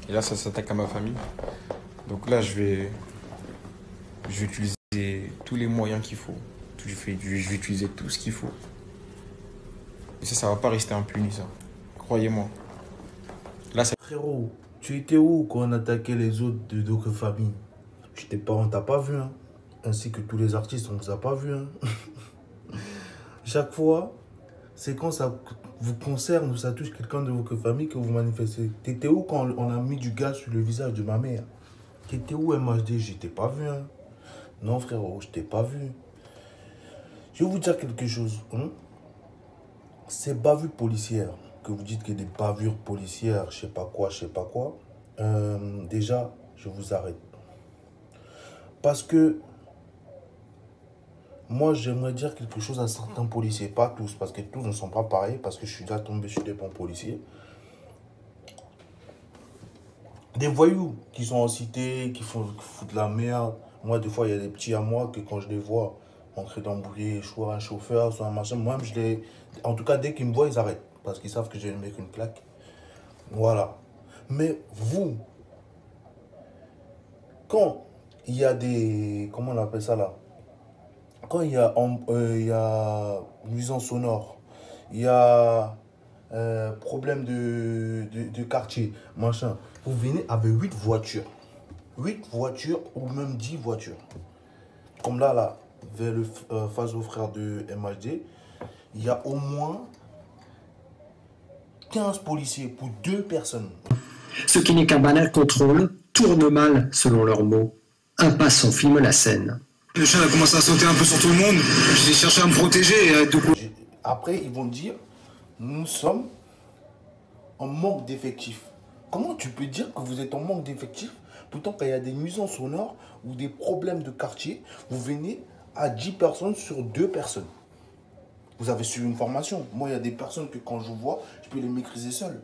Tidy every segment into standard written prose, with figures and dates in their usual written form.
Et là, ça s'attaque à ma famille. Donc là, je vais utiliser tous les moyens qu'il faut. Je vais utiliser tout ce qu'il faut. Et ça va pas rester impuni, ça. Croyez-moi. Là, ça... Frérot, tu étais où quand on attaquait les autres de d'autres familles? On t'a pas vu, hein. Ainsi que tous les artistes, on vous a pas vu, hein. Chaque fois, c'est quand ça vous concerne ou ça touche quelqu'un de votre famille que vous manifestez. T'étais où quand on a mis du gaz sur le visage de ma mère? T'étais où, MHD? Je t'ai pas vu, hein. Non, frérot, je t'ai pas vu. Je vais vous dire quelque chose, hein. Ces bavures policières, que vous dites que des bavures policières, je sais pas quoi, déjà, je vous arrête. Parce que moi, j'aimerais dire quelque chose à certains policiers, pas tous, parce que tous ne sont pas pareils, parce que je suis déjà tombé sur des bons policiers. Des voyous qui sont en cité, qui foutent de la merde. Moi, des fois, il y a des petits à moi que quand je les vois entrer dans le bruit, soit un chauffeur, soit un machin, moi-même, je les... En tout cas, dès qu'ils me voient, ils arrêtent, parce qu'ils savent que je vais me mettre une claque. Voilà. Mais vous, quand il y a des... Comment on appelle ça là? Quand il y a nuisance sonore, il y a problème de quartier, machin, vous venez avec 8 voitures. 8 voitures ou même 10 voitures. Comme là, vers le face au frère de MHD, il y a au moins 15 policiers pour 2 personnes. Ce qui n'est qu'un banal contrôle tourne mal selon leurs mots. Un passant filme la scène. Le chien a commencé à sauter un peu sur tout le monde. J'ai cherché à me protéger et du coup... Après, ils vont dire, nous sommes en manque d'effectifs. Comment tu peux dire que vous êtes en manque d'effectifs? Pourtant, quand il y a des nuisances sonores ou des problèmes de quartier, vous venez à 10 personnes sur 2 personnes. Vous avez suivi une formation. Moi, il y a des personnes que quand je vois, je peux les maîtriser seul.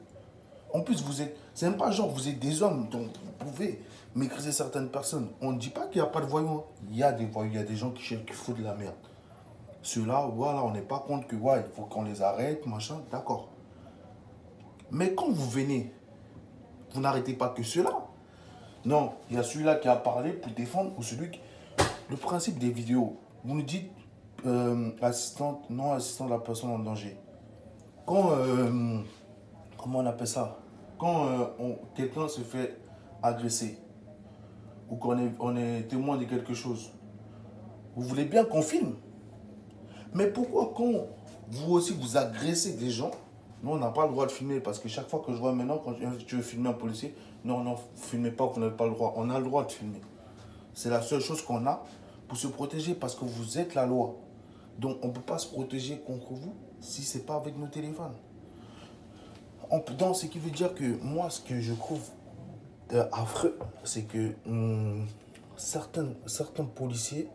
En plus, c'est même pas genre, vous êtes des hommes, donc vous pouvez maîtriser certaines personnes. On ne dit pas qu'il n'y a pas de voyous. Il y a des voyous, il y a des gens qui foutent de la merde. Ceux-là, voilà, on n'est pas contre que, ouais, il faut qu'on les arrête, machin, d'accord. Mais quand vous venez, vous n'arrêtez pas que ceux-là. Non, il y a celui-là qui a parlé pour défendre, ou celui qui... Le principe des vidéos, vous nous dites assistante, non assistante de la personne en danger. Quand, comment on appelle ça? Quand quelqu'un se fait agresser, ou qu'on est témoin de quelque chose, vous voulez bien qu'on filme. Mais pourquoi quand vous aussi vous agressez des gens, nous on n'a pas le droit de filmer? Parce que chaque fois que je vois maintenant, quand tu veux filmer un policier, non, non, filmez pas, vous n'avez pas le droit. On a le droit de filmer. C'est la seule chose qu'on a pour se protéger, parce que vous êtes la loi. Donc on ne peut pas se protéger contre vous si ce n'est pas avec nos téléphones. Donc ce qui veut dire que moi, ce que je trouve affreux, c'est que certains policiers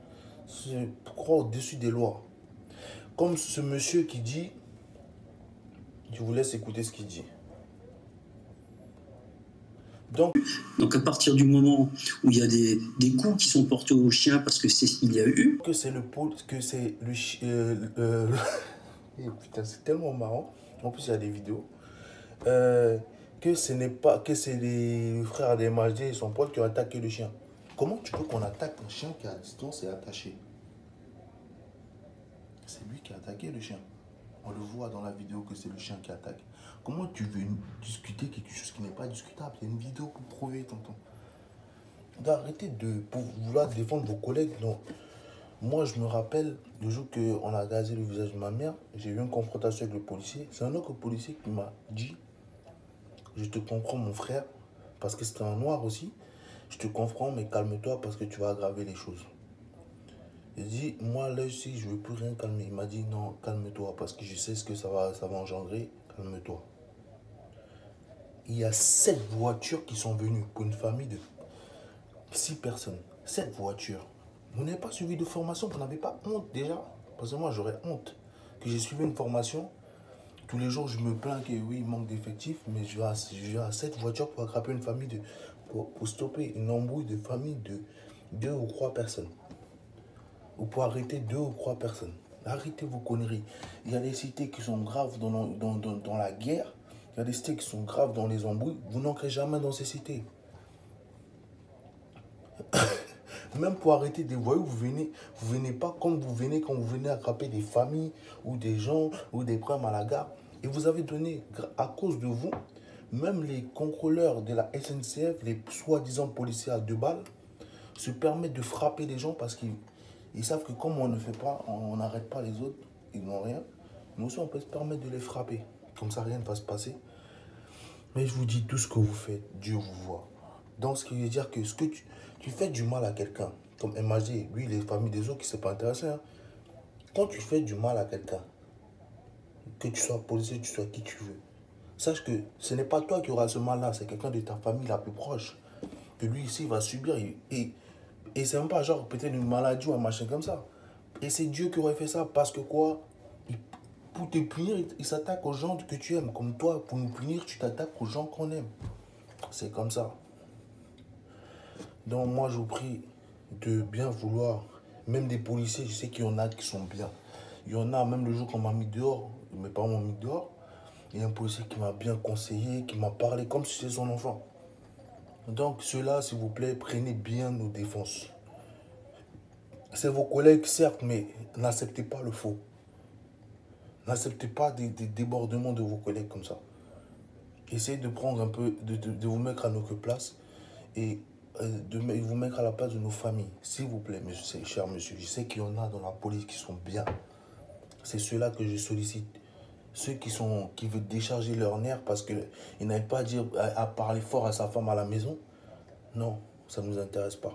se croient au-dessus des lois. Comme ce monsieur qui dit, je vous laisse écouter ce qu'il dit. Donc à partir du moment où il y a des coups qui sont portés au chien parce que c'est ce qu'il y a eu. Que c'est le putain, c'est tellement marrant. En plus, il y a des vidéos. Que ce n'est pas que c'est les frères des MHD et son pote qui ont attaqué le chien. Comment tu veux qu'on attaque un chien qui est à distance et attaché? C'est lui qui a attaqué le chien. On le voit dans la vidéo que c'est le chien qui attaque. Comment tu veux discuter quelque chose qui n'est pas discutable? Il y a une vidéo pour prouver, tonton. D'arrêter de vouloir défendre vos collègues. Non. Moi, je me rappelle le jour qu'on a gazé le visage de ma mère, j'ai eu une confrontation avec le policier. C'est un autre policier qui m'a dit, je te comprends mon frère, parce que c'était un noir aussi. Je te comprends, mais calme-toi parce que tu vas aggraver les choses. Il dit, moi là aussi, je ne veux plus rien calmer. Il m'a dit, non, calme-toi parce que je sais ce que ça va engendrer. Calme-toi. Il y a 7 voitures qui sont venues pour une famille de 6 personnes. 7 voitures. Vous n'avez pas suivi de formation, vous n'avez pas honte déjà? Parce que moi, j'aurais honte que j'ai suivi une formation. Tous les jours, je me plains que oui, il manque d'effectifs, mais je vais à 7 voitures pour attraper une famille pour stopper une embrouille de famille de 2 ou 3 personnes. Ou pour arrêter 2 ou 3 personnes. Arrêtez vos conneries. Il y a des cités qui sont graves dans la guerre. Il y a des cités qui sont graves dans les embrouilles, vous n'entrez jamais dans ces cités. Même pour arrêter des voyous, vous venez pas comme vous venez quand vous venez attraper des familles ou des gens ou des problèmes à la gare. Et vous avez donné, à cause de vous, même les contrôleurs de la SNCF, les soi-disant policiers à 2 balles, se permettent de frapper les gens parce qu'ils savent que comme on ne fait pas, on n'arrête pas les autres, ils n'ont rien. Nous aussi, on peut se permettre de les frapper. Comme ça, rien ne va se passer. Mais je vous dis, tout ce que vous faites, Dieu vous voit. Donc, ce qui veut dire que tu fais du mal à quelqu'un, comme MAG, lui, les familles des autres qui ne s'est pas intéressé. Hein. Quand tu fais du mal à quelqu'un, que tu sois policier, tu sois qui tu veux, sache que ce n'est pas toi qui auras ce mal-là, c'est quelqu'un de ta famille la plus proche. Que lui, ici, il va subir. Et c'est même pas genre peut-être une maladie ou un machin comme ça. Et c'est Dieu qui aurait fait ça parce que quoi? Pour te punir, il s'attaque aux gens que tu aimes. Comme toi, pour nous punir, tu t'attaques aux gens qu'on aime. C'est comme ça. Donc moi, je vous prie de bien vouloir, même des policiers, je sais qu'il y en a qui sont bien. Il y en a, même le jour qu'on m'a mis dehors, mes parents m'ont mis dehors, il y a un policier qui m'a bien conseillé, qui m'a parlé comme si c'était son enfant. Donc ceux-là, s'il vous plaît, prenez bien nos défenses. C'est vos collègues, certes, mais n'acceptez pas le faux. N'acceptez pas des débordements de vos collègues comme ça. Essayez de prendre un peu, de vous mettre à notre place et de vous mettre à la place de nos familles. S'il vous plaît, monsieur, cher monsieur, je sais qu'il y en a dans la police qui sont bien. C'est ceux-là que je sollicite. Ceux qui veulent décharger leurs nerfs parce qu'ils n'arrivent pas à parler fort à sa femme à la maison. Non, ça ne nous intéresse pas.